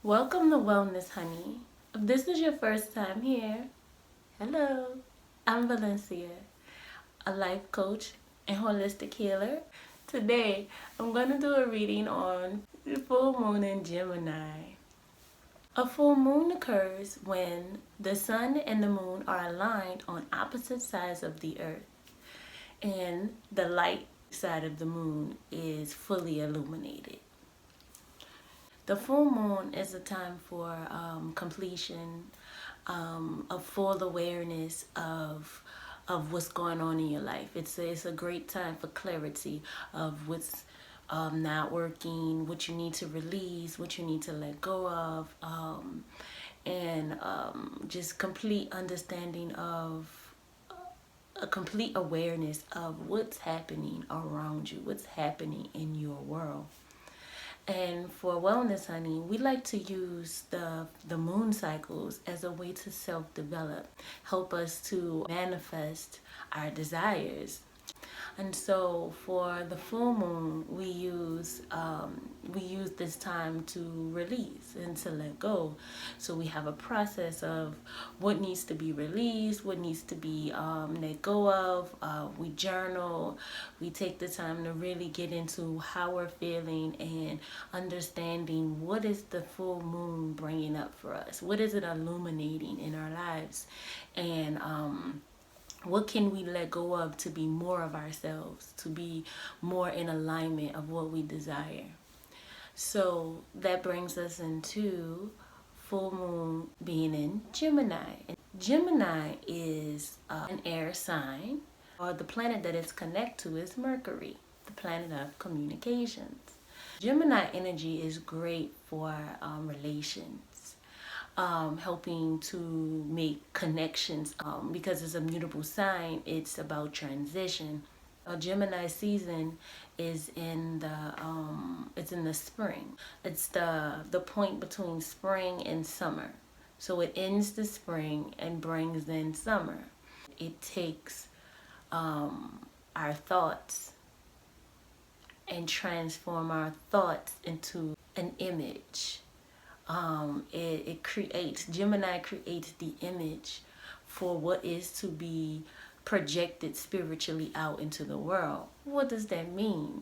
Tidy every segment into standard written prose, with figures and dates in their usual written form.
Welcome to Wellness, honey. If this is your first time here, hello. I'm Valencia, a life coach and holistic healer. Today, I'm going to do a reading on the full moon in Gemini. A full moon occurs when the sun and the moon are aligned on opposite sides of the earth, and the light side of the moon is fully illuminated. The full moon is a time for completion, a full awareness of what's going on in your life. It's a great time for clarity of what's not working, what you need to release, what you need to let go of, and just complete understanding of a complete awareness of what's happening around you, what's happening in your world. And for wellness, honey, we like to use the moon cycles as a way to self-develop, help us to manifest our desires. And so for the full moon, we use this time to release and to let go. So we have a process of what needs to be released, what needs to be let go of. We journal. We take the time to really get into how we're feeling and understanding what is the full moon bringing up for us. What is it illuminating in our lives, and what can we let go of to be more of ourselves, to be more in alignment of what we desire. So that brings us into full moon being in Gemini. And Gemini is an air sign, or the planet that it's connected to is Mercury, the planet of communications. Gemini energy is great for relations, helping to make connections, because it's a mutable sign. It's about transition. Gemini season is in the spring. It's the point between spring and summer. So it ends the spring and brings in summer. It takes our thoughts and transform our thoughts into an image. Gemini creates the image for what is to be projected spiritually out into the world. What does that mean?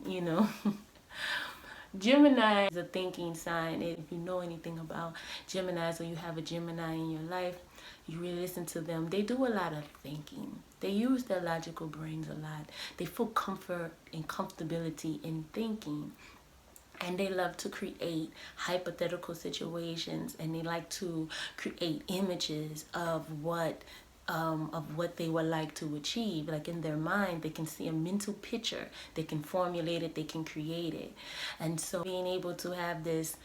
Gemini is a thinking sign. If you know anything about Geminis, or you have a Gemini in your life, you really listen to them. They do a lot of thinking. They use their logical brains a lot. They feel comfort and comfortability in thinking. And they love to create hypothetical situations, and they like to create images of what they would like to achieve. Like in their mind, they can see a mental picture, they can formulate it, they can create it. And so being able to have this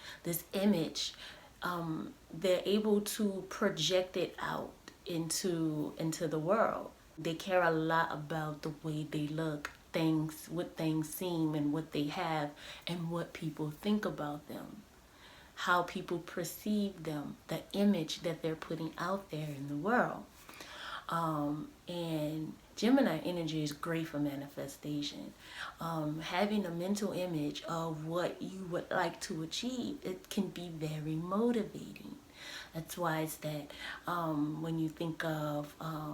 image, they're able to project it out into the world. They care a lot about the way they look, what things seem, and what they have, and what people think about them, how people perceive them, the image that they're putting out there in the world. And Gemini energy is great for manifestation. Having a mental image of what you would like to achieve, it can be very motivating. That's why it's that when you think of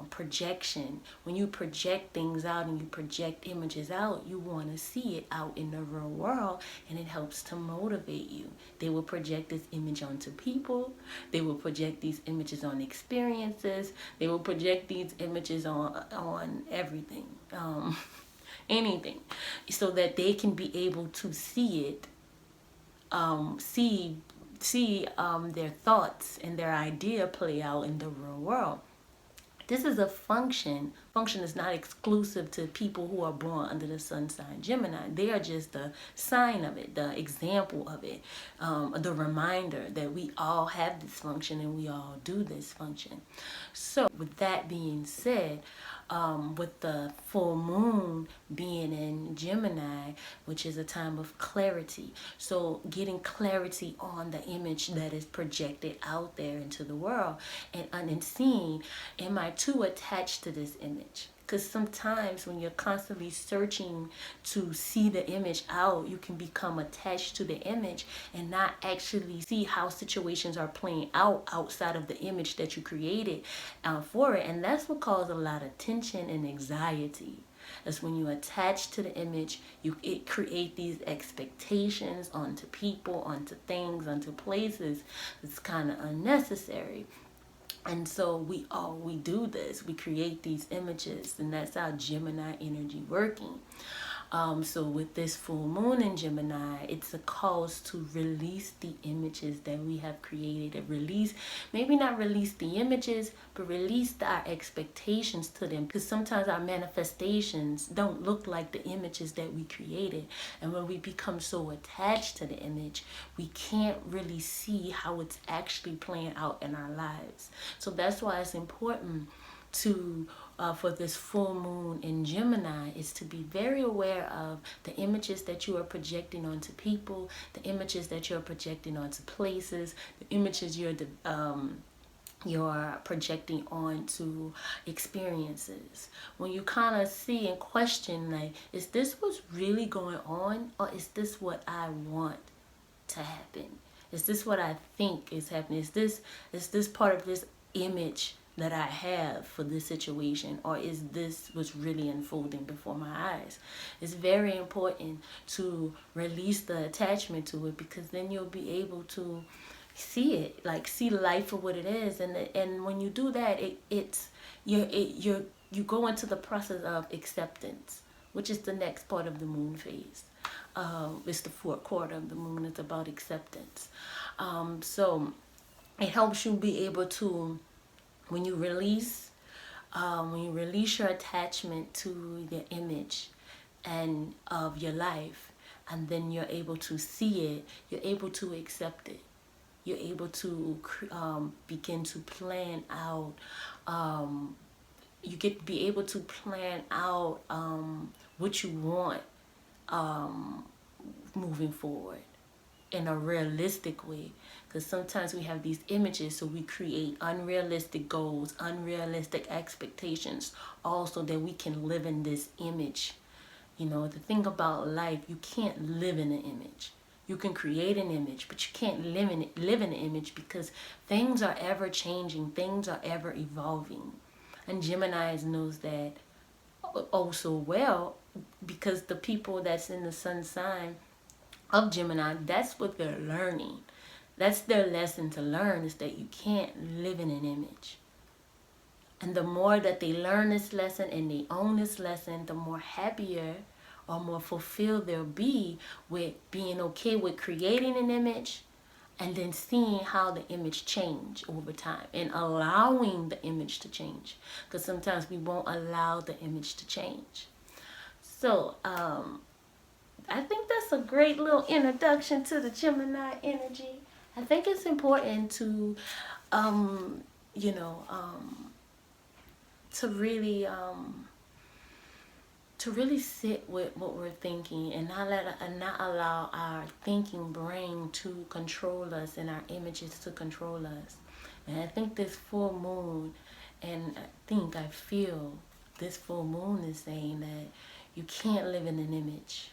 projection, when you project things out and you project images out, you want to see it out in the real world, and it helps to motivate you. They will project this image onto people. They will project these images on experiences. They will project these images on everything, anything, so that they can be able to see it, see their thoughts and their idea play out in the real world. This is a function. Function is not exclusive to people who are born under the sun sign Gemini. They are just the sign of it, the example of it, the reminder that we all have this function and we all do this function. So with that being said, with the full moon being in Gemini, which is a time of clarity. So getting clarity on the image that is projected out there into the world, and seeing, am I too attached to this image? image. Because sometimes when you're constantly searching to see the image out, you can become attached to the image and not actually see how situations are playing out outside of the image that you created for it. And that's what causes a lot of tension and anxiety. That's when you attach to the image, it create these expectations onto people, onto things, onto places. It's kind of unnecessary. And so we do this. We create these images, and that's our Gemini energy working. So with this full moon in Gemini, it's a cause to release the images that we have created. And release, maybe not release the images, but release our expectations to them. Because sometimes our manifestations don't look like the images that we created. And when we become so attached to the image, we can't really see how it's actually playing out in our lives. So that's why it's important to for this full moon in Gemini is to be very aware of the images that you are projecting onto people, the images that you're projecting onto places, the images you're projecting onto experiences. When you kind of see and question, like, is this what's really going on, or is this what I want to happen? Is this what I think is happening? Is this part of this image that I have for this situation, or is this what's really unfolding before my eyes? It's very important to release the attachment to it, because then you'll be able to see it, like see life for what it is. And when you do that, you go into the process of acceptance, which is the next part of the moon phase. It's the fourth quarter of the moon. It's about acceptance. So it helps you be able to, when you release your attachment to the image and of your life, and then you're able to see it, you're able to accept it. You're able to begin to plan out. You get to be able to plan out what you want moving forward in a realistic way. Because sometimes we have these images, so we create unrealistic goals, unrealistic expectations, also that we can live in this image. You know, the thing about life, you can't live in an image. You can create an image, but you can't live in an image, because things are ever changing, things are ever evolving. And Gemini knows that also well, because the people that's in the sun sign of Gemini, that's what they're learning. That's their lesson to learn, is that you can't live in an image. And the more that they learn this lesson and they own this lesson, the more happier or more fulfilled they'll be with being okay with creating an image and then seeing how the image change over time and allowing the image to change. Because sometimes we won't allow the image to change. So, I think that's a great little introduction to the Gemini energy. I think it's important to, to really sit with what we're thinking and not allow our thinking brain to control us and our images to control us. And I think this full moon, and I feel this full moon is saying that you can't live in an image.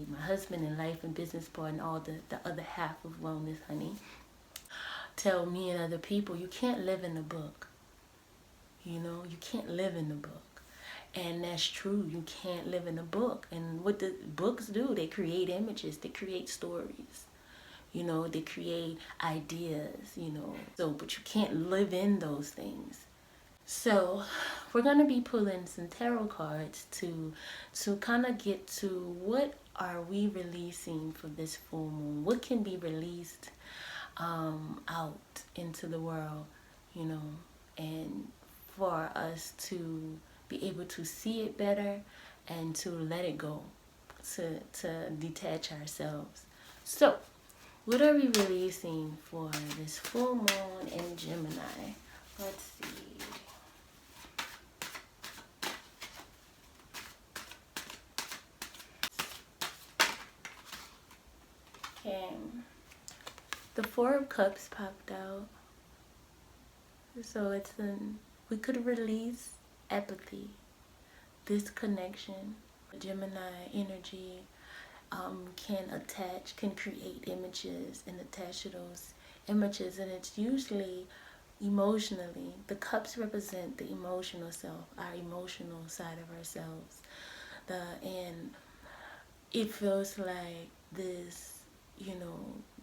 My husband and life and business partner, all the other half of wellness, honey, tell me and other people, you can't live in the book. You know, you can't live in the book. And that's true. You can't live in a book. And what the books do, they create images, they create stories. You know, they create ideas, you know. So, but you can't live in those things. So we're going to be pulling some tarot cards to kind of get to what are we releasing for this full moon. What can be released out into the world, you know, and for us to be able to see it better and to let it go, to detach ourselves. So what are we releasing for this full moon in Gemini? Let's see. Okay, the Four of Cups popped out. So we could release apathy. this connection, Gemini energy, can create images and attach to those images, and it's usually emotionally. The cups represent the emotional self, our emotional side of ourselves. And it feels like this,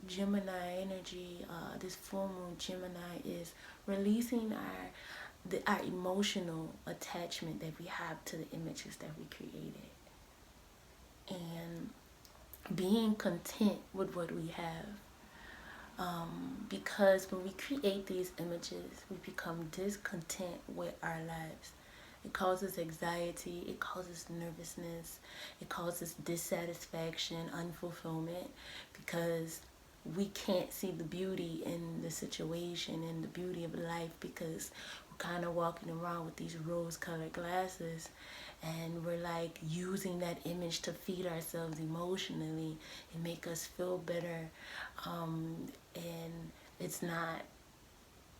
Gemini energy, this full moon Gemini is releasing our emotional attachment that we have to the images that we created, and being content with what we have. Because when we create these images, we become discontent with our lives. It causes anxiety, it causes nervousness, it causes dissatisfaction, unfulfillment, because we can't see the beauty in the situation and the beauty of life, because we're kind of walking around with these rose-colored glasses, and we're like using that image to feed ourselves emotionally and make us feel better, and it's not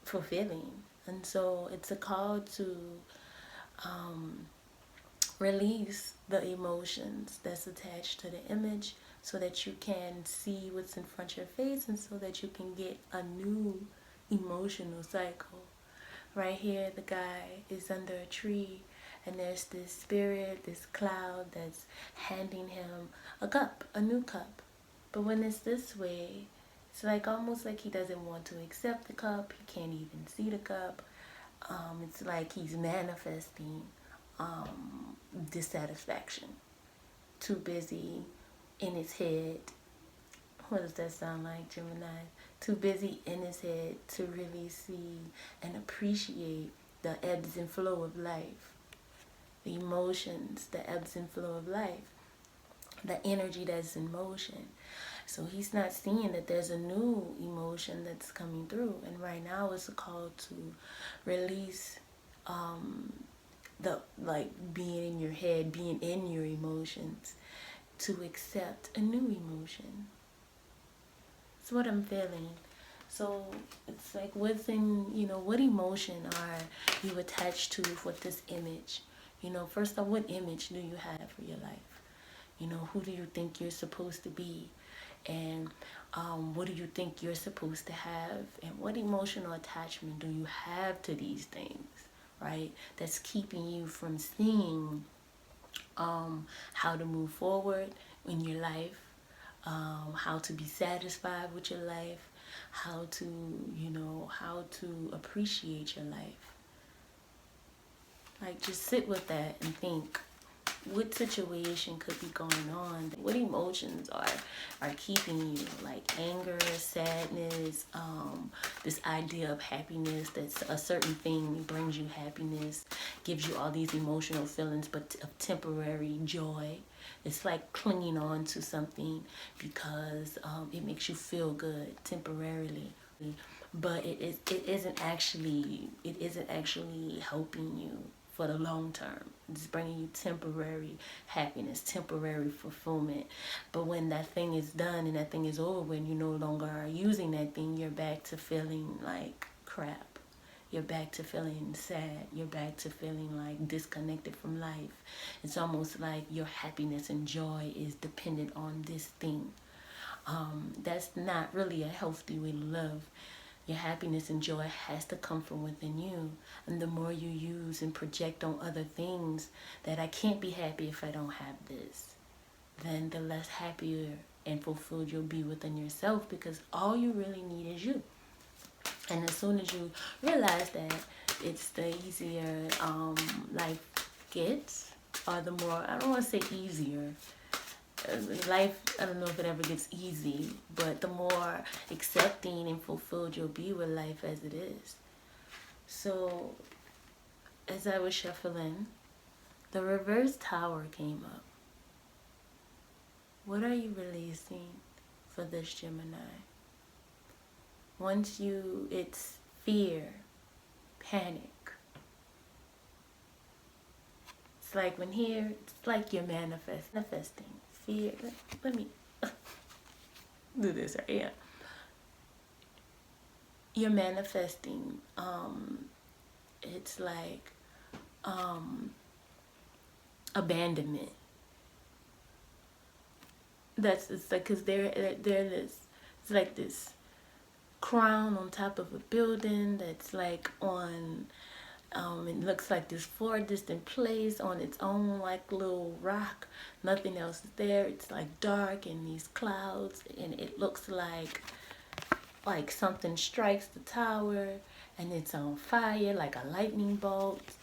fulfilling. And so it's a call to release the emotions that's attached to the image, so that you can see what's in front of your face, and so that you can get a new emotional cycle. Right here, the guy is under a tree, and there's this spirit, this cloud, that's handing him a cup, a new cup. But when it's this way, it's like almost like he doesn't want to accept the cup. He can't even see the cup. It's like he's manifesting dissatisfaction. Too busy in his head. What does that sound like, Gemini? Too busy in his head to really see and appreciate the ebbs and flow of life. The emotions, the ebbs and flow of life. The energy that's in motion. So he's not seeing that there's a new emotion that's coming through. And right now it's a call to release being in your head, being in your emotions, to accept a new emotion. It's what I'm feeling. So it's like, what emotion are you attached to with this image? First off, what image do you have for your life? Who do you think you're supposed to be? And what do you think you're supposed to have? And what emotional attachment do you have to these things, right? That's keeping you from seeing how to move forward in your life, how to be satisfied with your life, how to appreciate your life. Like, just sit with that and think, what situation could be going on? What emotions are keeping you? Like anger, sadness, this idea of happiness, that's a certain thing brings you happiness, gives you all these emotional feelings, but of temporary joy. It's like clinging on to something because it makes you feel good temporarily, but it isn't actually helping you for the long term. It's bringing you temporary happiness, temporary fulfillment. But when that thing is done and that thing is over, when you no longer are using that thing, you're back to feeling like crap. You're back to feeling sad. You're back to feeling like disconnected from life. It's almost like your happiness and joy is dependent on this thing. That's not really a healthy way to live. Your happiness and joy has to come from within you. And the more you use and project on other things that I can't be happy if I don't have this, then the less happier and fulfilled you'll be within yourself, because all you really need is you. And as soon as you realize that, it's the easier life gets, or the more, I don't want to say easier, life, I don't know if it ever gets easy, but the more accepting and fulfilled you'll be with life as it is. So as I was shuffling, the reverse tower came up. What are you releasing for this Gemini? It's fear, panic. It's like it's like you're manifesting fear. Let me do this right here. You're manifesting. It's like abandonment. It's like, because they're this, it's like this crown on top of a building that's like on, it looks like this far distant place on its own, like little rock. Nothing else is there. It's like dark in these clouds, and it looks like something strikes the tower and it's on fire like a lightning bolt.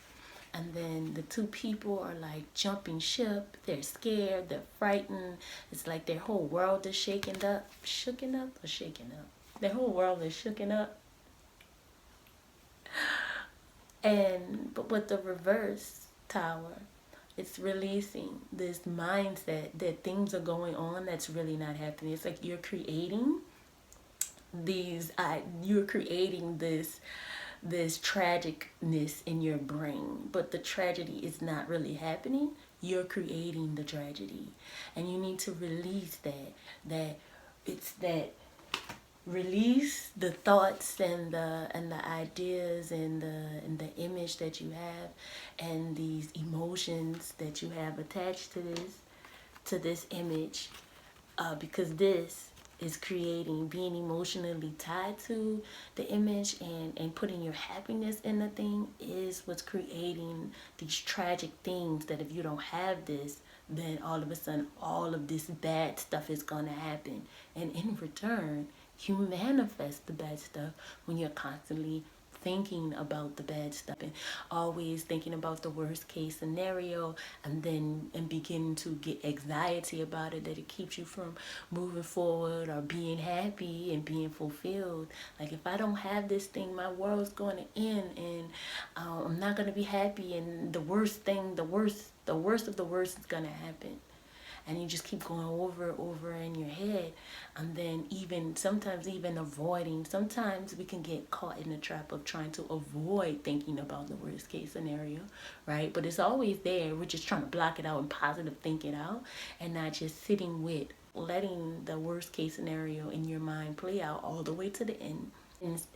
And then the two people are like jumping ship. They're scared, they're frightened. It's like their whole world is shaken up. Shooken up or shaken up? Their whole world is shooken up. But with the reverse tower, it's releasing this mindset that things are going on that's really not happening. It's like you're creating this tragicness in your brain, but the tragedy is not really happening. You're creating the tragedy, and you need to release that release the thoughts and the ideas and the image that you have, and these emotions that you have attached to this image, because this is being emotionally tied to the image, and putting your happiness in the thing is what's creating these tragic things, that if you don't have this, then all of a sudden all of this bad stuff is gonna happen. And in return, you manifest the bad stuff when you're constantly thinking about the bad stuff and always thinking about the worst case scenario, and begin to get anxiety about it, that it keeps you from moving forward or being happy and being fulfilled. Like, if I don't have this thing, my world's going to end, and I'm not going to be happy, and the worst of the worst is going to happen. And you just keep going over in your head, and then sometimes we can get caught in the trap of trying to avoid thinking about the worst case scenario, right? But it's always there. We're just trying to block it out and positive think it out, and not just sitting with letting the worst case scenario in your mind play out all the way to the end,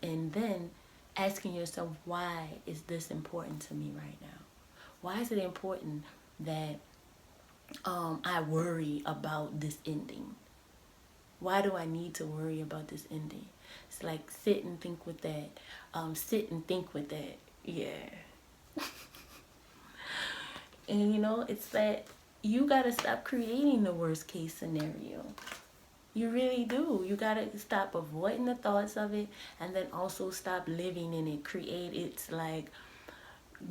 and then asking yourself, why is this important to me right now? Why is it important that I worry about this ending? Why do I need to worry about this ending? It's like, sit and think with that. Yeah. And it's that you gotta stop creating the worst case scenario. You really do. You gotta stop avoiding the thoughts of it, and then also stop living in it. It's like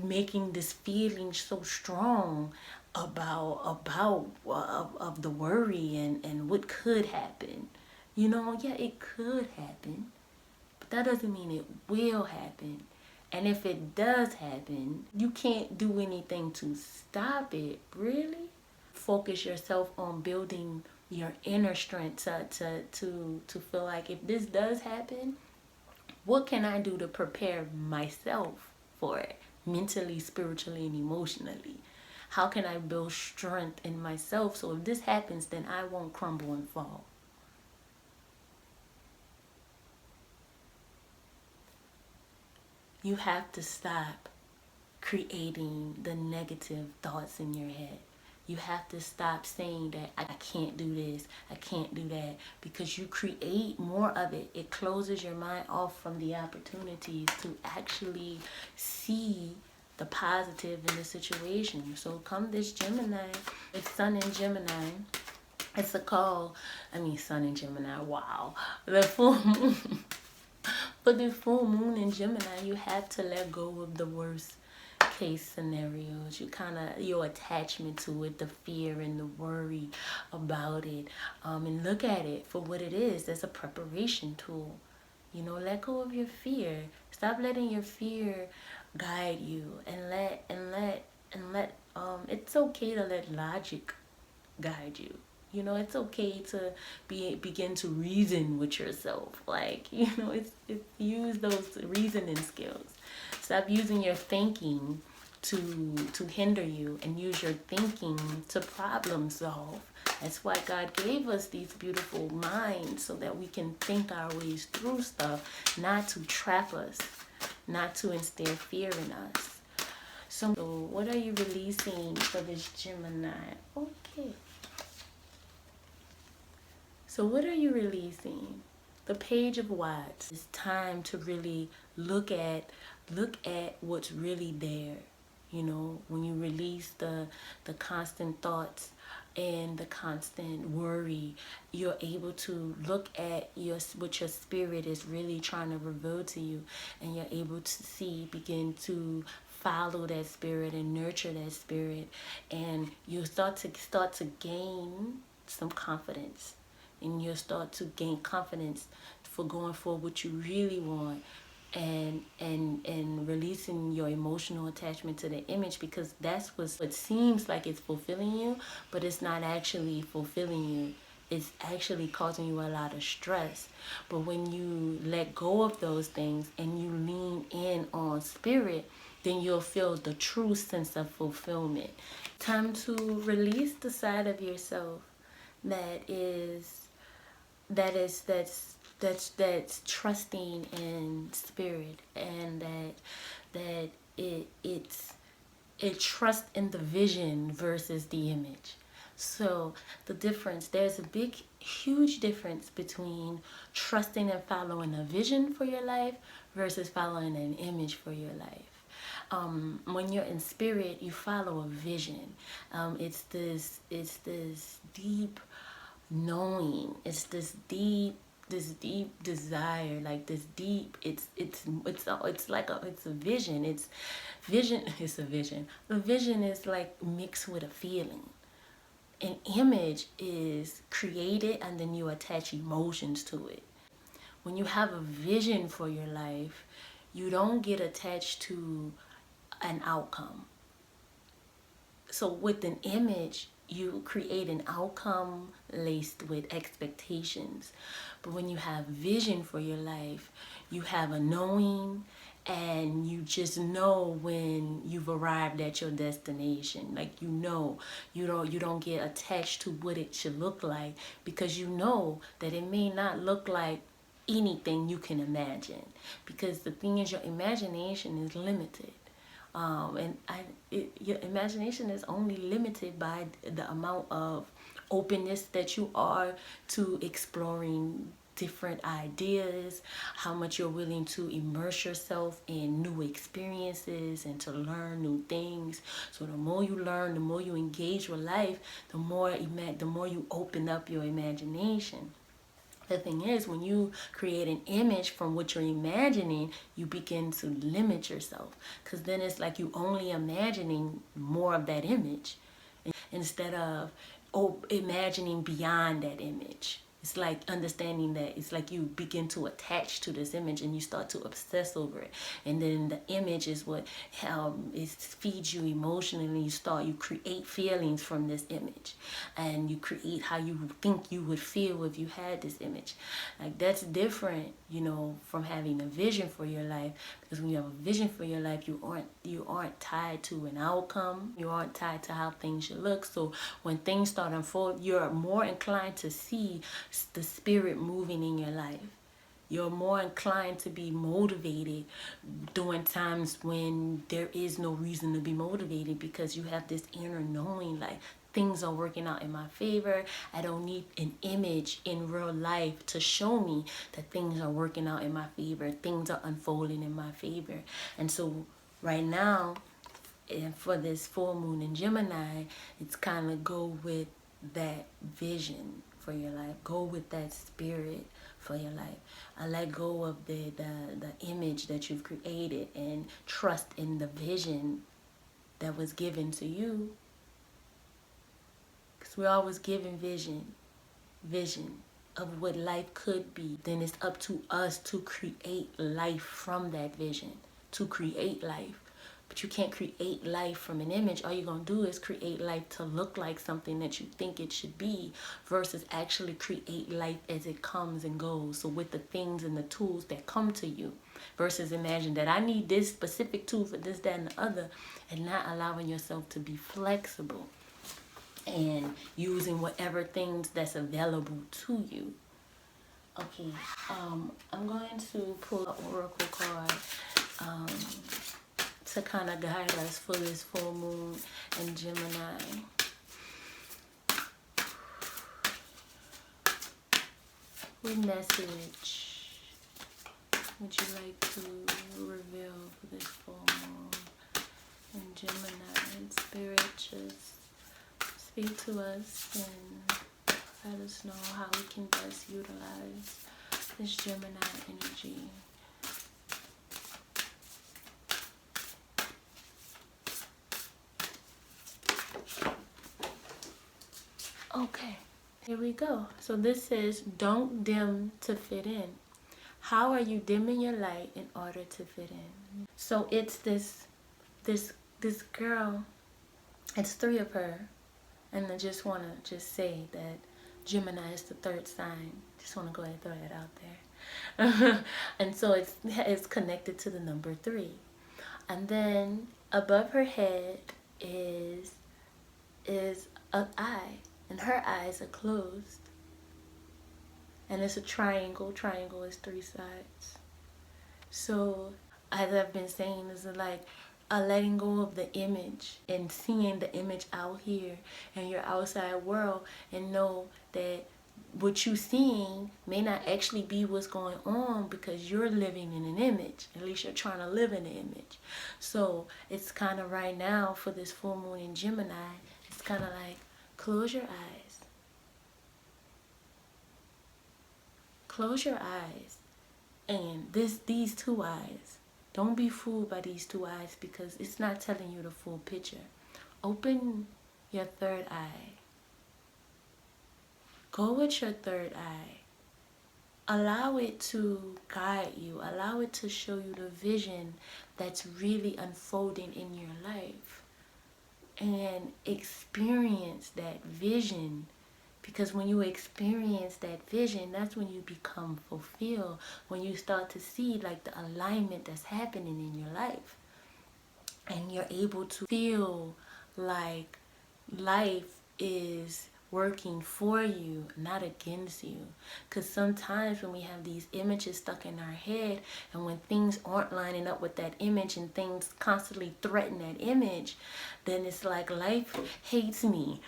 making this feeling so strong of the worry and what could happen. Yeah, it could happen, but that doesn't mean it will happen. And if it does happen, you can't do anything to stop it, really. Focus yourself on building your inner strength to feel like, if this does happen, what can I do to prepare myself for it, mentally, spiritually, and emotionally? How can I build strength in myself so if this happens, then I won't crumble and fall? You have to stop creating the negative thoughts in your head. You have to stop saying that I can't do this, I can't do that, because you create more of it. It closes your mind off from the opportunities to actually see the positive in the situation. So come this Gemini, it's Sun in Gemini. It's a call. Sun in Gemini, wow. The full moon. But the full moon in Gemini, you have to let go of the worst case scenarios. Your attachment to it, the fear and the worry about it, and look at it for what it is. As a preparation tool. Let go of your fear. Stop letting your fear guide you, and let it's okay to let logic guide you. It's okay to begin to reason with yourself. It's use those reasoning skills. Stop using your thinking to hinder you, and use your thinking to problem solve. That's why God gave us these beautiful minds, so that we can think our ways through stuff, not to trap us, not to instill fear in us. So what are you releasing for this Gemini? Okay. So what are you releasing? The Page of Wands. It's time to really look at what's really there. You know, when you release the constant thoughts and the constant worry, you're able to look at what your spirit is really trying to reveal to you, and you're able to begin to follow that spirit and nurture that spirit, and you start to gain some confidence, and you'll start to gain confidence for going for what you really want, and releasing your emotional attachment to the image, because that's what seems like it's fulfilling you, but it's not actually fulfilling you. It's actually causing you a lot of stress. But when you let go of those things and you lean in on spirit, then you'll feel the true sense of fulfillment. Time to release the side of yourself that's trusting in spirit, and it trusts in the vision versus the image. So there's a huge difference between trusting and following a vision for your life versus following an image for your life. When you're in spirit, you follow a vision. It's this deep knowing. It's this deep desire, like this deep, it's a vision. It's a vision. The vision is like mixed with a feeling. An image is created and then you attach emotions to it. When you have a vision for your life, you don't get attached to an outcome. So with an image, you create an outcome laced with expectations. But when you have vision for your life, you have a knowing, and you just know when you've arrived at your destination. Like, you don't get attached to what it should look like, because you know that it may not look like anything you can imagine, because the thing is, your imagination is limited. Your imagination is only limited by the amount of openness that you are to exploring different ideas, how much you're willing to immerse yourself in new experiences and to learn new things. So the more you learn, the more you engage with life, the more you open up your imagination. The thing is, when you create an image from what you're imagining, you begin to limit yourself, because then it's like you only imagining more of that image instead of imagining beyond that image. It's like understanding that it's like you begin to attach to this image and you start to obsess over it. And then the image is what it feeds you emotionally. You create feelings from this image. And you create how you think you would feel if you had this image. Like, that's different, from having a vision for your life. Because when you have a vision for your life, you aren't tied to an outcome. You aren't tied to how things should look. So when things start unfold, you're more inclined to see the spirit moving in your life. You're more inclined to be motivated during times when there is no reason to be motivated, because you have this inner knowing, like, things are working out in my favor. I don't need an image in real life to show me that things are working out in my favor. Things are unfolding in my favor. And so right now, and for this full moon in Gemini, it's kind of go with that vision for your life. Go with that spirit for your life. I let go of the image that you've created and trust in the vision that was given to you. Because we're always given vision of what life could be. Then it's up to us to create life from that vision, to create life. But you can't create life from an image. All you're going to do is create life to look like something that you think it should be, versus actually create life as it comes and goes. So with the things and the tools that come to you, versus imagine that I need this specific tool for this, that, and the other, and not allowing yourself to be flexible and using whatever things that's available to you. Okay, I'm going to pull an oracle card to kind of guide us for this full moon in Gemini. What message would you like to reveal for this full moon in Gemini? And Spirit, just speak to us and let us know how we can best utilize this Gemini energy. Okay, here we go. So this says, don't dim to fit in. How are you dimming your light in order to fit in? So it's this girl, it's 3 of her, and I just want to just say that Gemini is the 3rd sign. Just want to go ahead and throw that out there. And so it's connected to the number 3. And then above her head is an eye, and her eyes are closed. And it's a triangle. Triangle is 3 sides. So as I've been saying, is like a letting go of the image and seeing the image out here in your outside world, and know that what you're seeing may not actually be what's going on, because you're living in an image. At least you're trying to live in an image. So it's kind of right now for this full moon in Gemini, it's kind of like, close your eyes. Close your eyes. And these 2 eyes, don't be fooled by these 2 eyes, because it's not telling you the full picture. Open your 3rd eye. Go with your 3rd eye. Allow it to guide you. Allow it to show you the vision that's really unfolding in your life. And experience that vision. Because when you experience that vision, that's when you become fulfilled. When you start to see like the alignment that's happening in your life. And you're able to feel like life is working for you, not against you. Because sometimes when we have these images stuck in our head, and when things aren't lining up with that image, and things constantly threaten that image, then it's like life hates me.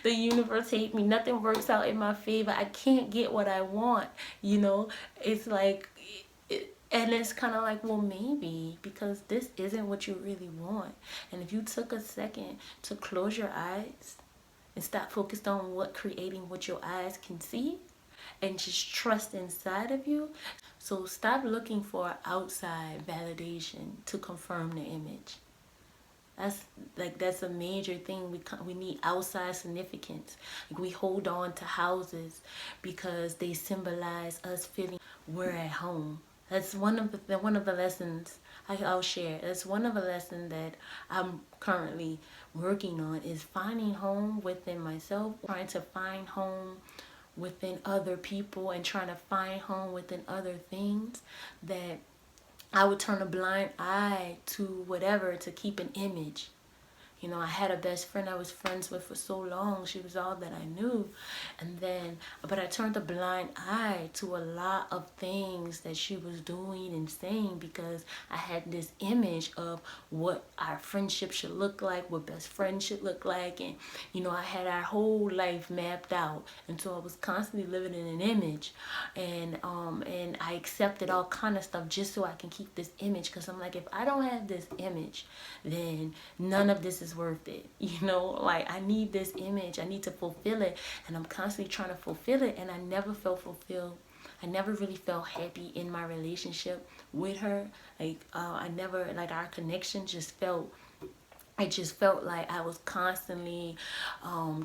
The universe hates me. Nothing works out in my favor. I can't get what I want. You know, it's like, and it's kind of like, well, maybe because this isn't what you really want. And if you took a second to close your eyes and stop focused on creating what your eyes can see, and just trust inside of you. So stop looking for outside validation to confirm the image. That's a major thing. We need outside significance. Like, we hold on to houses because they symbolize us feeling we're at home. That's one of the lessons I'll share. That's one of the lessons that I'm currently working on, is finding home within myself, trying to find home within other people, and trying to find home within other things, that I would turn a blind eye to whatever to keep an image. You know, I had a best friend I was friends with for so long. She was all that I knew. But I turned a blind eye to a lot of things that she was doing and saying, because I had this image of what our friendship should look like, what best friends should look like. And, you know, I had our whole life mapped out. And so I was constantly living in an image. And I accepted all kind of stuff just so I can keep this image. Because I'm like, if I don't have this image, then none of this is worth it. You know, like, I need this image, I need to fulfill it, and I'm constantly trying to fulfill it, and I never felt fulfilled. I never really felt happy in my relationship with her. Like, I never, like, our connection just felt, I just felt like I was constantly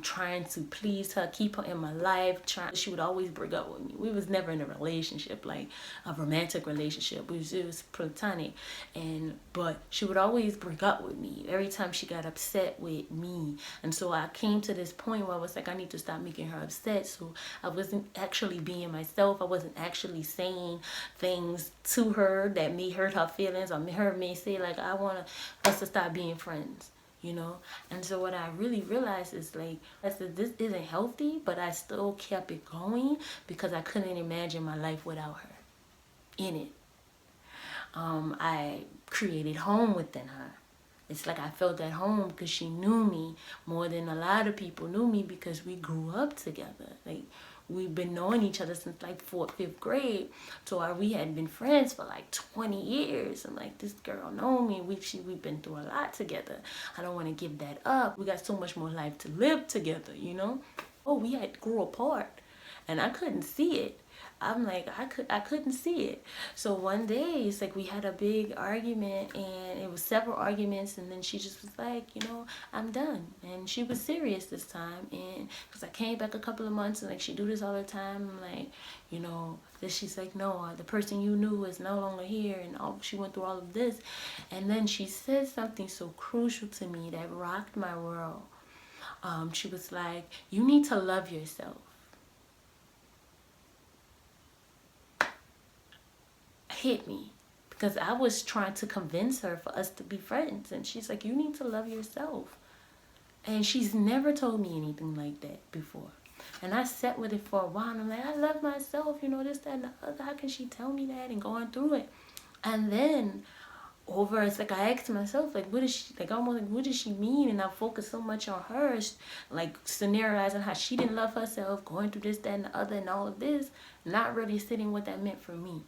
trying to please her, keep her in my life. She would always break up with me. We was never in a relationship, like a romantic relationship. It was platonic. But she would always break up with me every time she got upset with me. And so I came to this point where I was like, I need to stop making her upset. So I wasn't actually being myself. I wasn't actually saying things to her that may hurt her feelings, or her may say, like, I want us to stop being friends. You know, and so what I really realized is, like, I said, this isn't healthy, but I still kept it going because I couldn't imagine my life without her in it. I created home within her. It's like I felt at home because she knew me more than a lot of people knew me, because we grew up together. Like, we've been knowing each other since like 4th, 5th grade. So we had been friends for like 20 years. And like, this girl know me. We've been through a lot together. I don't want to give that up. We got so much more life to live together, you know? Oh, we had grew apart and I couldn't see it. I'm like, I couldn't see it. So one day, it's like we had a big argument, and it was several arguments, and then she just was like, I'm done. And she was serious this time, and because I came back a couple of months, and like, she do this all the time. I'm like, then she's like, no, the person you knew is no longer here, and she went through all of this. And then she said something so crucial to me that rocked my world. She was like, you need to love yourself. Hit me, because I was trying to convince her for us to be friends, and she's like, you need to love yourself. And she's never told me anything like that before. And I sat with it for a while, and I'm like, I love myself, this, that, and the other. How can she tell me that? And going through it. And then it's like I asked myself, like, what is she, like, almost like, what does she mean? And I focused so much on her, like scenariozing how she didn't love herself, going through this, that, and the other, and all of this, not really sitting what that meant for me.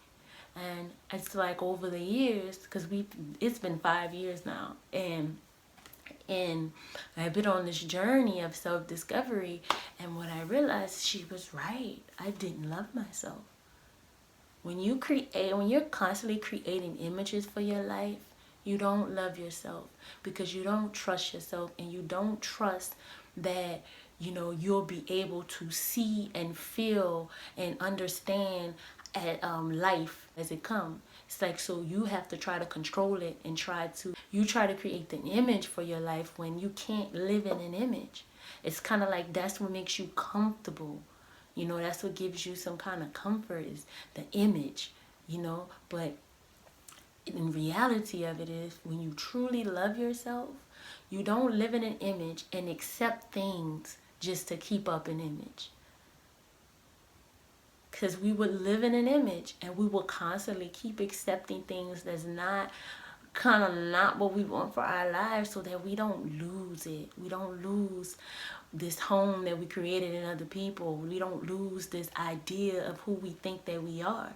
And it's like over the years, because it's been 5 years now, and I've been on this journey of self-discovery, and what I realized, she was right. I didn't love myself. When you're constantly creating images for your life, you don't love yourself, because you don't trust yourself, and you don't trust that you'll be able to see and feel and understand at life as it comes. It's like, so you have to try to control it, and try to create the image for your life when you can't live in an image. It's kind of like, that's what makes you comfortable. That's what gives you some kind of comfort, is the image, but in reality of it is, when you truly love yourself, you don't live in an image and accept things just to keep up an image. Because we would live in an image, and we will constantly keep accepting things that's not what we want for our lives, so that we don't lose it. We don't lose this home that we created in other people. We don't lose this idea of who we think that we are.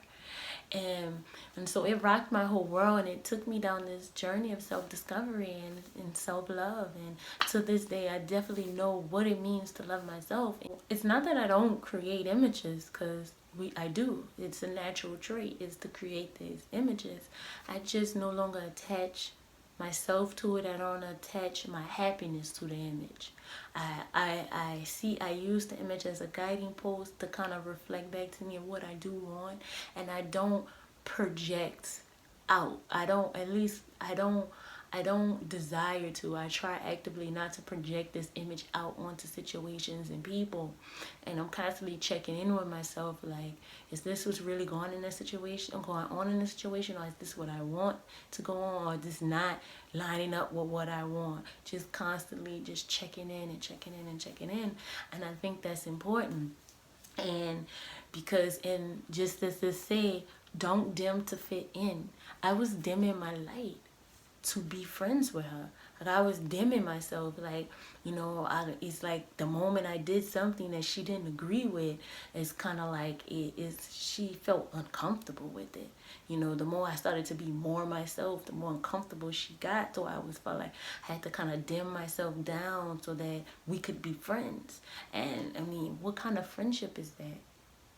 And so it rocked my whole world, and it took me down this journey of self-discovery and self-love. And to this day, I definitely know what it means to love myself. It's not that I don't create images, because I do. It's a natural trait, is to create these images. I just no longer attach myself to it. I don't attach my happiness to the image. I use the image as a guiding post to kind of reflect back to me of what I do want, and I don't project out. I don't desire to. I try actively not to project this image out onto situations and people. And I'm constantly checking in with myself, like, is this what's really going on in this situation, or is this what I want to go on, or is this not lining up with what I want? Just constantly just checking in and checking in and checking in. And I think that's important. And because, just as they say, don't dim to fit in. I was dimming my light to be friends with her. Like, I was dimming myself. Like, it's like the moment I did something that she didn't agree with, it's kind of like she felt uncomfortable with it. The more I started to be more myself, the more uncomfortable she got. So I felt like I had to kind of dim myself down so that we could be friends. And I mean, what kind of friendship is that?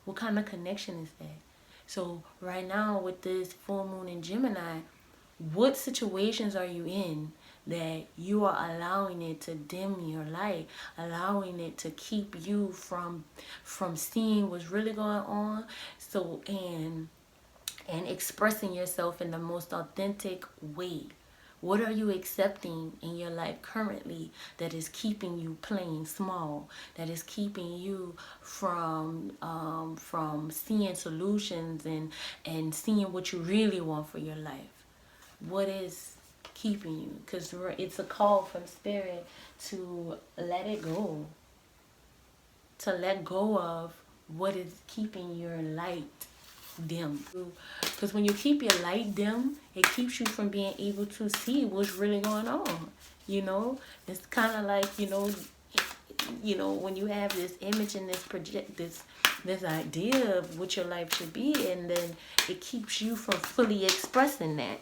What kind of connection is that? So right now, with this full moon in Gemini, what situations are you in that you are allowing it to dim your light, allowing it to keep you from seeing what's really going on? So and expressing yourself in the most authentic way. What are you accepting in your life currently that is keeping you playing small, that is keeping you from seeing solutions and seeing what you really want for your life? What is keeping you? Because it's a call from spirit to let it go, to let go of what is keeping your light dim. Because when you keep your light dim, it keeps you from being able to see what's really going on. You know, it's kind of like, when you have this image and this idea of what your life should be, and then it keeps you from fully expressing that.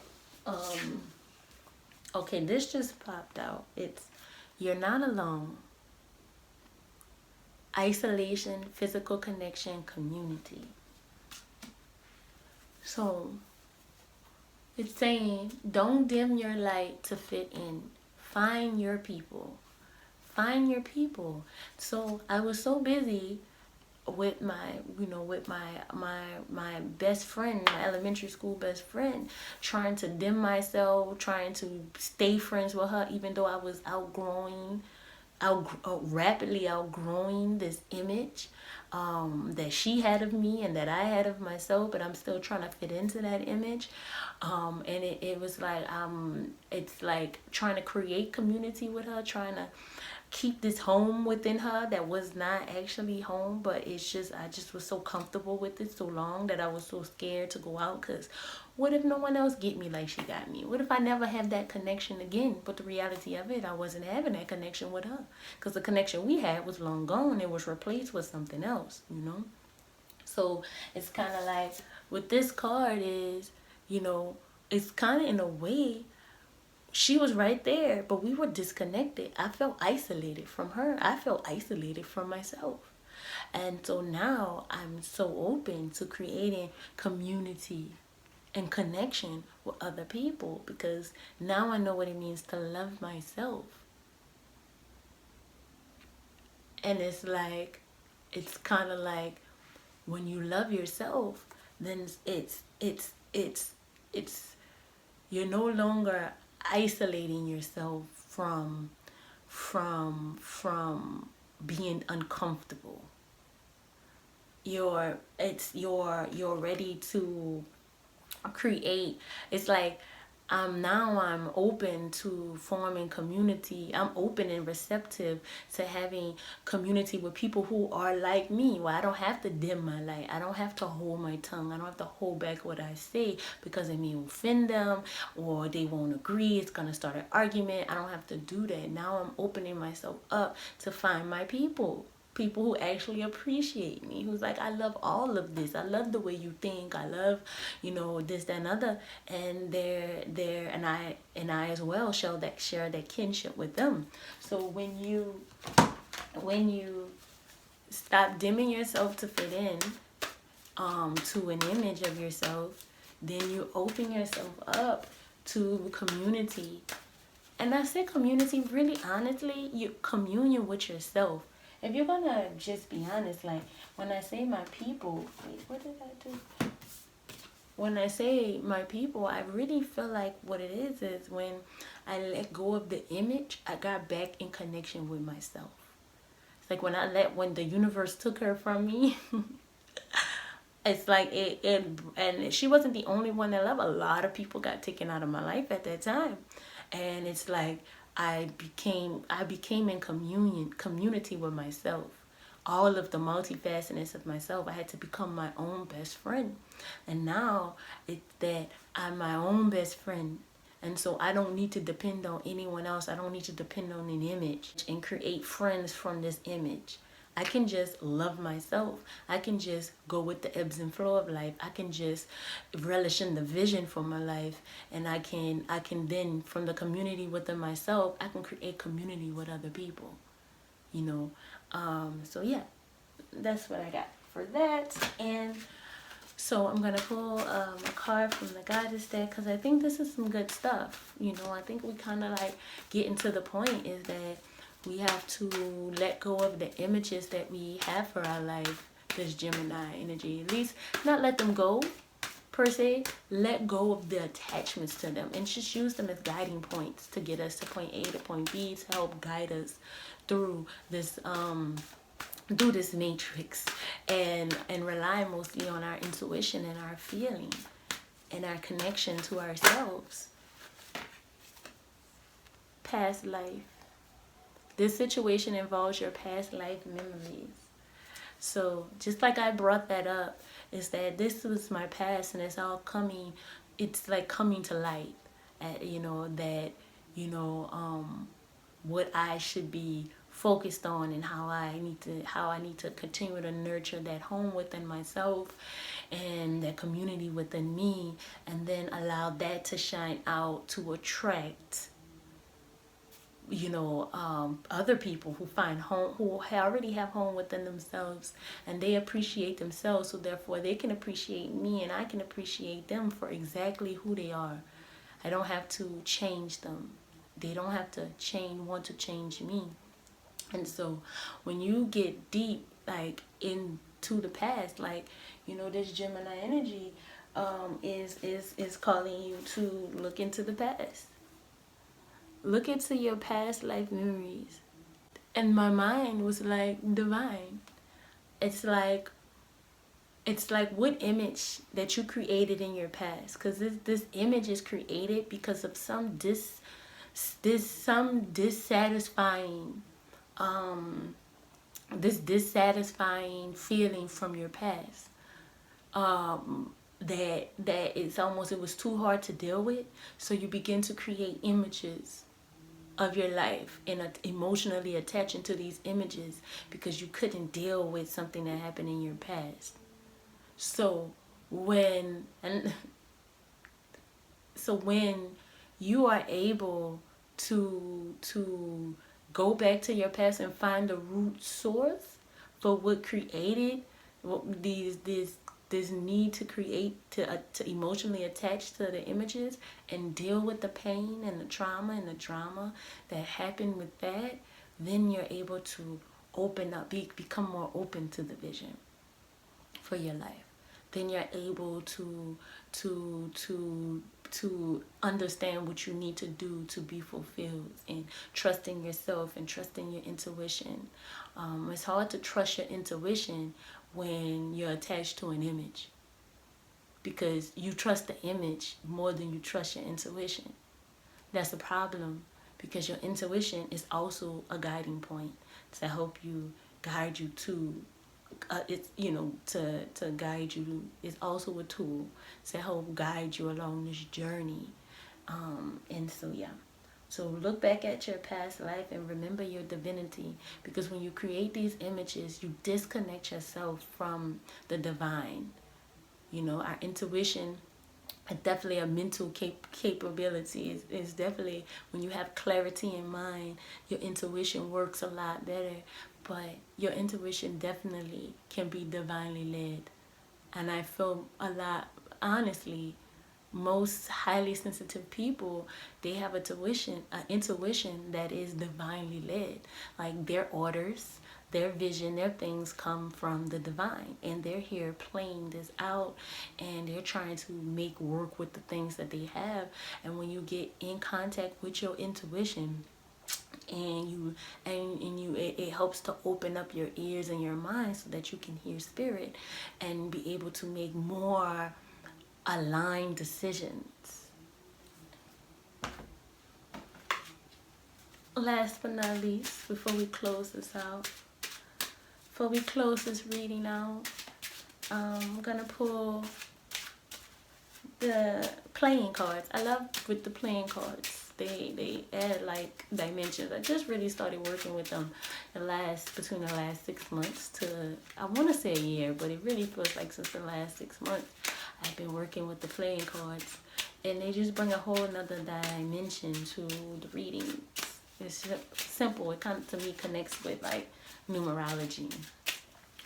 Okay, this just popped out. It's you're not alone. Isolation, physical connection, community. So it's saying don't dim your light to fit in. Find your people. Find your people. So I was so busy with my best friend, my elementary school best friend, trying to dim myself, trying to stay friends with her, even though I was rapidly outgrowing this image that she had of me and that I had of myself, but I'm still trying to fit into that image. And it was like it's like trying to create community with her, trying to keep this home within her that was not actually home, but it's just I just was so comfortable with it so long that I was so scared to go out, because what if no one else get me like she got me? What if I never have that connection again? But the reality of it, I wasn't having that connection with her, because the connection we had was long gone. It was replaced with something else, So it's kind of like with this card is, it's kind of in a way she was right there, but we were disconnected. I felt isolated from her. I felt isolated from myself. And so now I'm so open to creating community and connection with other people, because now I know what it means to love myself. And it's kind of like when you love yourself, then it's you're no longer isolating yourself from being uncomfortable. You're ready to create. It's like I'm open to forming community. I'm open and receptive to having community with people who are like me. Well, I don't have to dim my light. I don't have to hold my tongue. I don't have to hold back what I say because it may offend them or they won't agree. It's gonna start an argument. I don't have to do that. Now I'm opening myself up to find my people who actually appreciate me, who's like, I love all of this. I love the way you think. I love, this, that, and other. And and I as well share that kinship with them. So when you stop dimming yourself to fit in to an image of yourself, then you open yourself up to community. And I say community, really honestly, you communion with yourself. If you're gonna just be honest, like when I say my people, wait, what did I do? When I say my people, I really feel like what it is when I let go of the image, I got back in connection with myself. It's like when the universe took her from me, it's like and she wasn't the only one that loved. A lot of people got taken out of my life at that time. And it's like I became in community with myself. All of the multifacetedness of myself. I had to become my own best friend. And now it's that I'm my own best friend. And so I don't need to depend on anyone else. I don't need to depend on an image and create friends from this image. I can just love myself. I can just go with the ebbs and flow of life. I can just relish in the vision for my life. And I can then, from the community within myself, I can create community with other people. So yeah, that's what I got for that. And so I'm going to pull a card from the goddess deck, because I think this is some good stuff. I think we kind of like getting to the point is that we have to let go of the images that we have for our life, this Gemini energy. At least not let them go, per se. Let go of the attachments to them and just use them as guiding points to get us to point A to point B, to help guide us through this matrix, and rely mostly on our intuition and our feeling and our connection to ourselves. Past life. This situation involves your past life memories. So just like I brought that up, is that this was my past, and it's like coming to light, that, what I should be focused on, and how I need to continue to nurture that home within myself and that community within me, and then allow that to shine out to attract other people who find home, who already have home within themselves, and they appreciate themselves, so therefore they can appreciate me, and I can appreciate them for exactly who they are. I don't have to change them. They don't have to want to change me. And so when you get deep, like, into the past, like, this Gemini energy is calling you to look into the past. Look into your past life memories. And my mind was like, divine. It's like what image that you created in your past, because this image is created because of some dissatisfying dissatisfying feeling from your past, that it was too hard to deal with, so you begin to create images of your life and emotionally attaching to these images because you couldn't deal with something that happened in your past. So when you are able to go back to your past and find the root source for what created this need to create, to emotionally attach to the images and deal with the pain and the trauma and the drama that happened with that, then you're able to open up, become more open to the vision for your life. Then you're able to understand what you need to do to be fulfilled, and trusting yourself and trusting your intuition. It's hard to trust your intuition when you're attached to an image, because you trust the image more than you trust your intuition. That's the problem, because your intuition is also a guiding point to help you, guide you to to guide you. Is also a tool to help guide you along this journey. And so, yeah. So look back at your past life and remember your divinity, because when you create these images, you disconnect yourself from the divine. Our intuition is definitely a mental capability. It's definitely, when you have clarity in mind, your intuition works a lot better. But your intuition definitely can be divinely led. And I feel a lot, honestly, most highly sensitive people, they have an intuition that is divinely led. Like, their orders, their vision, their things come from the divine, and they're here playing this out, and they're trying to make work with the things that they have. And when you get in contact with your intuition, it helps to open up your ears and your mind so that you can hear spirit and be able to make more aligned decisions. Last but not least, before we close this reading out, I'm gonna pull the playing cards. I love with the playing cards. They add like dimensions. I just really started working with them between the last 6 months to, I want to say, a year, but it really feels like since the last 6 months I've been working with the playing cards, and they just bring a whole another dimension to the readings. It's simple. It kind of, to me, connects with like numerology,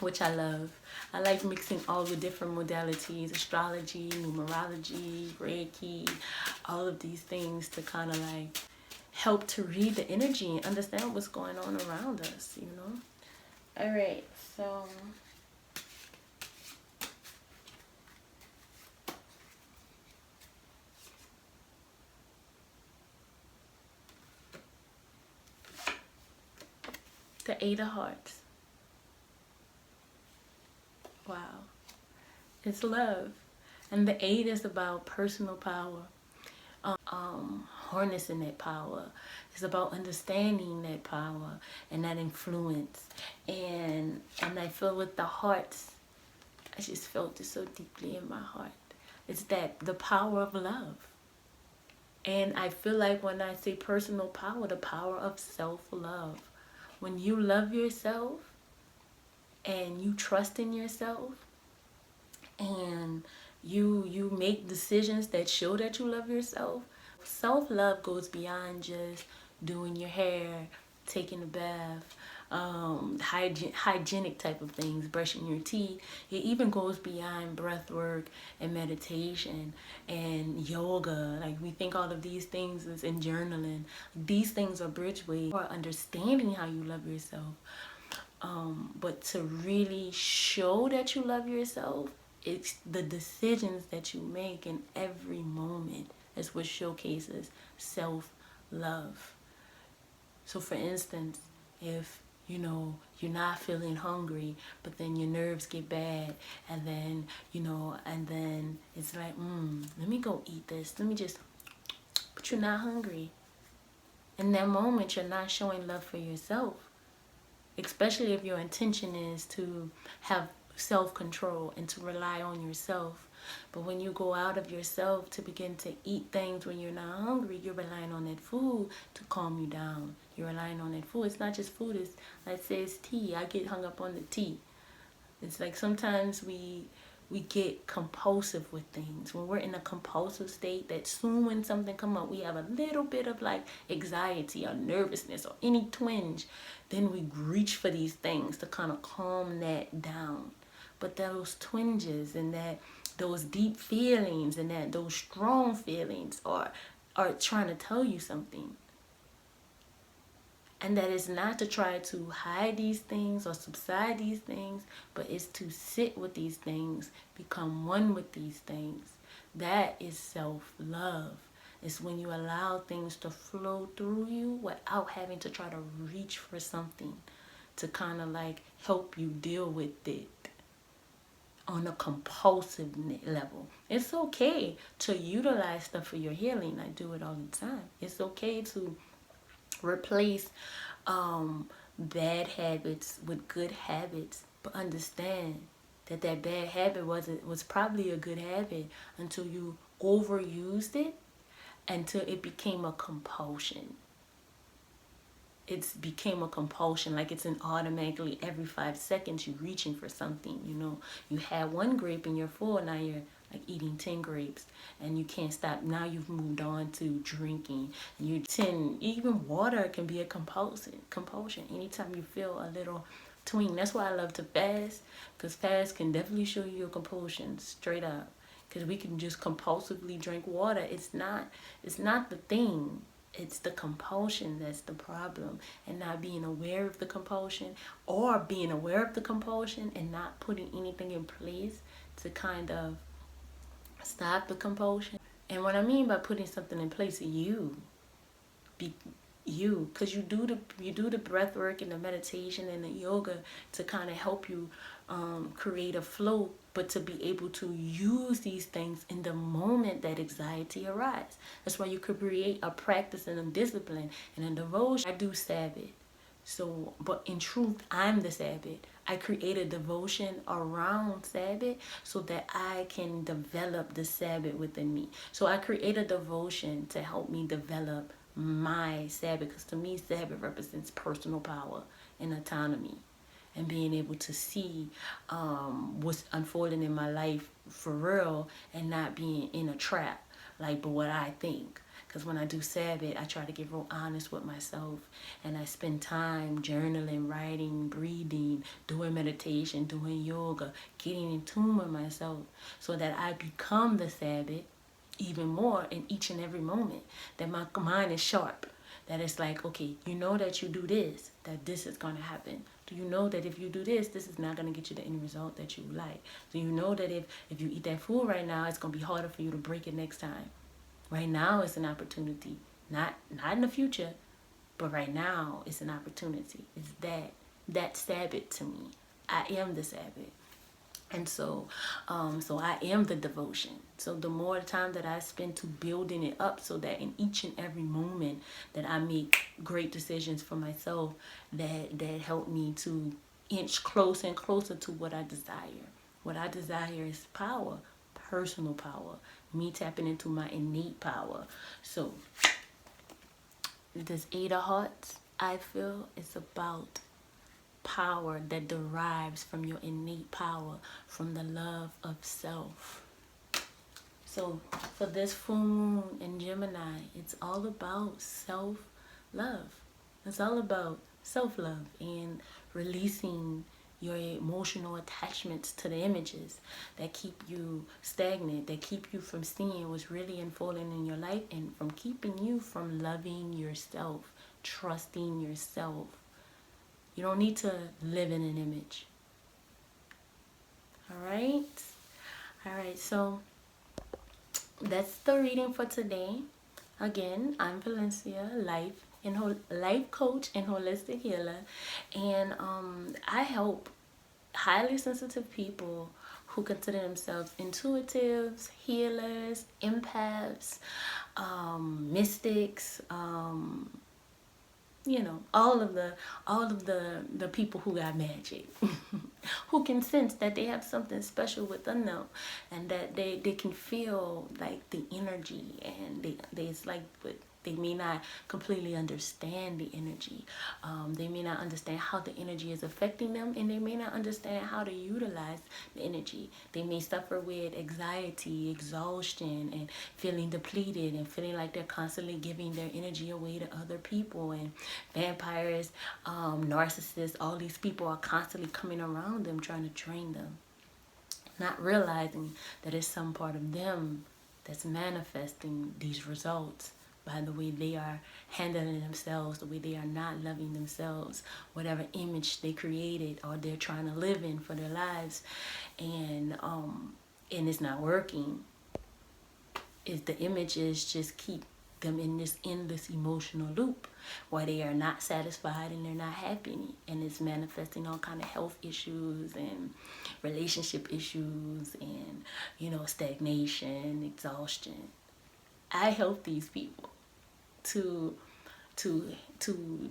which I love. I like mixing all the different modalities: astrology, numerology, Reiki, all of these things to kind of like help to read the energy and understand what's going on around us, All right, so the Eight of Hearts. Wow. It's love. And the 8 is about personal power. Harnessing that power. It's about understanding that power and that influence. And I feel with the hearts, I just felt it so deeply in my heart. It's that the power of love. And I feel like when I say personal power, the power of self-love. When you love yourself and you trust in yourself and you make decisions that show that you love yourself, self-love goes beyond just doing your hair, taking a bath, hygienic type of things, brushing your teeth. It even goes beyond breath work and meditation and yoga. Like, we think all of these things is in journaling. These things are bridgeways for understanding how you love yourself. But to really show that you love yourself, it's the decisions that you make in every moment is what showcases self-love. So for instance, if you're not feeling hungry, but then your nerves get bad, and then it's like, let me go eat this, let me just, but you're not hungry. In that moment, you're not showing love for yourself, especially if your intention is to have self-control and to rely on yourself. But when you go out of yourself to begin to eat things when you're not hungry, you're relying on that food to calm you down. You're relying on that food. It's not just food. It's, let's say it's tea. I get hung up on the tea. It's like sometimes we get compulsive with things. When we're in a compulsive state, that soon when something come up, we have a little bit of like anxiety or nervousness or any twinge, then we reach for these things to kind of calm that down. But those twinges and those deep feelings and those strong feelings are trying to tell you something. And that is not to try to hide these things or subside these things, but it's to sit with these things, become one with these things. That is self-love. It's when you allow things to flow through you without having to try to reach for something to kind of like help you deal with it on a compulsive level. It's okay to utilize stuff for your healing. I do it all the time. It's okay to replace bad habits with good habits, but understand that bad habit was probably a good habit until you overused it, until it became a compulsion. It became a compulsion, like it's an automatically every 5 seconds you reaching for something. You had one grape and you're full, now you're like eating 10 grapes and you can't stop. Now you've moved on to drinking. Even water can be a compulsion. Anytime you feel a little twing. That's why I love to fast, because fast can definitely show you your compulsion straight up, because we can just compulsively drink water. It's not the thing. It's the compulsion that's the problem, and not being aware of the compulsion, or being aware of the compulsion and not putting anything in place to kind of stop the compulsion. And what I mean by putting something in place, because you do the breath work and the meditation and the yoga to kind of help you create a flow, but to be able to use these things in the moment that anxiety arises. That's why you could create a practice and a discipline and a devotion. I do Sabbath. So, but in truth, I'm the Sabbath. I create a devotion around Sabbath so that I can develop the Sabbath within me. So I create a devotion to help me develop my Sabbath, because to me, Sabbath represents personal power and autonomy, and being able to see what's unfolding in my life for real, and not being in a trap, like, but what I think. Because when I do Sabbath, I try to get real honest with myself, and I spend time journaling, writing, breathing, doing meditation, doing yoga, getting in tune with myself, so that I become the Sabbath even more in each and every moment, that my mind is sharp, that it's like, okay, you know that you do this, that this is going to happen. Do you know that if you do this, this is not going to get you the end result that you like? Do you know that if you eat that food right now, it's going to be harder for you to break it next time? Right now it's an opportunity, not in the future, but right now it's an opportunity. It's that Sabbath to me. I am the Sabbath. And so I am the devotion. So the more time that I spend to building it up, so that in each and every moment that I make great decisions for myself that help me to inch closer and closer to what I desire. What I desire is power, personal power, me tapping into my innate power. So this Eight of Hearts, I feel, is about power that derives from your innate power, from the love of self. So for this full moon in Gemini, it's all about self-love. It's all about self-love and releasing your emotional attachments to the images that keep you stagnant, that keep you from seeing what's really unfolding in your life, and from keeping you from loving yourself, trusting yourself. You don't need to live in an image. All right, so that's the reading for today. Again, I'm Valencia, life coach and holistic healer, and I help highly sensitive people who consider themselves intuitives, healers, empaths, mystics, you know, all of the people who got magic, who can sense that they have something special within them, and that they can feel like the energy, and they it's like, but they may not completely understand the energy. They may not understand how the energy is affecting them, and they may not understand how to utilize the energy. They may suffer with anxiety, exhaustion, and feeling depleted, and feeling like they're constantly giving their energy away to other people. And vampires, narcissists, all these people are constantly coming around them trying to drain them, not realizing that it's some part of them that's manifesting these results by the way they are handling themselves, the way they are not loving themselves, whatever image they created or they're trying to live in for their lives, and it's not working. Is the images just keep them in this endless emotional loop where they are not satisfied and they're not happy, and it's manifesting all kind of health issues and relationship issues and, you know, stagnation, exhaustion. I help these people to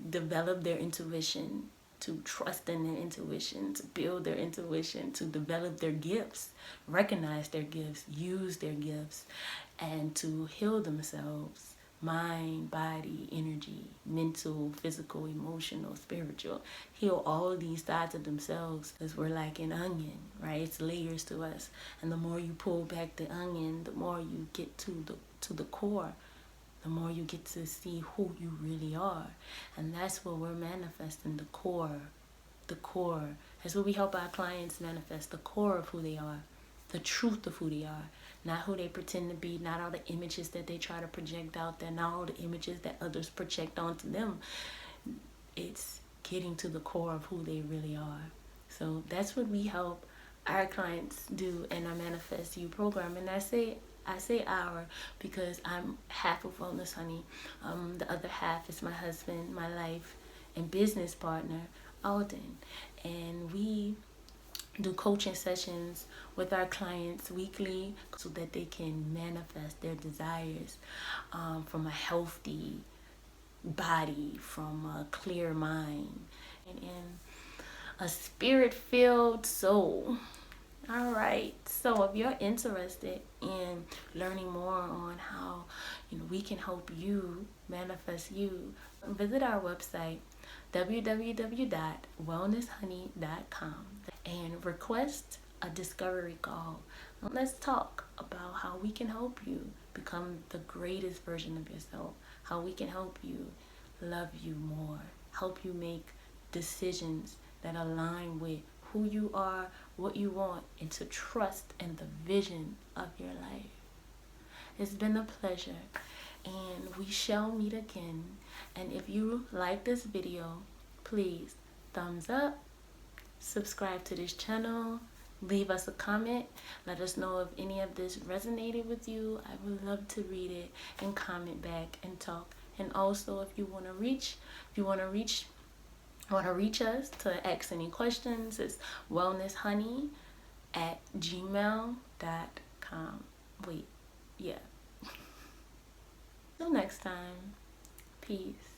develop their intuition, to trust in their intuition, to build their intuition, to develop their gifts, recognize their gifts, use their gifts, and to heal themselves. Mind, body, energy, mental, physical, emotional, spiritual. Heal all these sides of themselves, because we're like an onion, right? It's layers to us. And the more you pull back the onion, the more you get to the core, the more you get to see who you really are. And that's what we're manifesting, the core. The core. That's what we help our clients manifest, the core of who they are, the truth of who they are, not who they pretend to be, not all the images that they try to project out there, not all the images that others project onto them. It's getting to the core of who they really are. So that's what we help our clients do in our Manifest You program. And I say our because I'm half of Wellness Honey. The other half is my husband, my life and business partner, Alden. And we do coaching sessions with our clients weekly so that they can manifest their desires from a healthy body, from a clear mind, and a spirit-filled soul. All right, so if you're interested in learning more on how, you know, we can help you manifest you, visit our website www.wellnesshoney.com and request a discovery call. Let's talk about how we can help you become the greatest version of yourself, how we can help you love you more, help you make decisions that align with who you are, what you want, and to trust in the vision of your life. It's been a pleasure, and we shall meet again. And if you like this video, please thumbs up, subscribe to this channel, leave us a comment, let us know if any of this resonated with you. I would love to read it and comment back and talk. And also, if you want to reach us to ask any questions, it's wellnesshoney@gmail.com. Wait, yeah. Till next time, peace.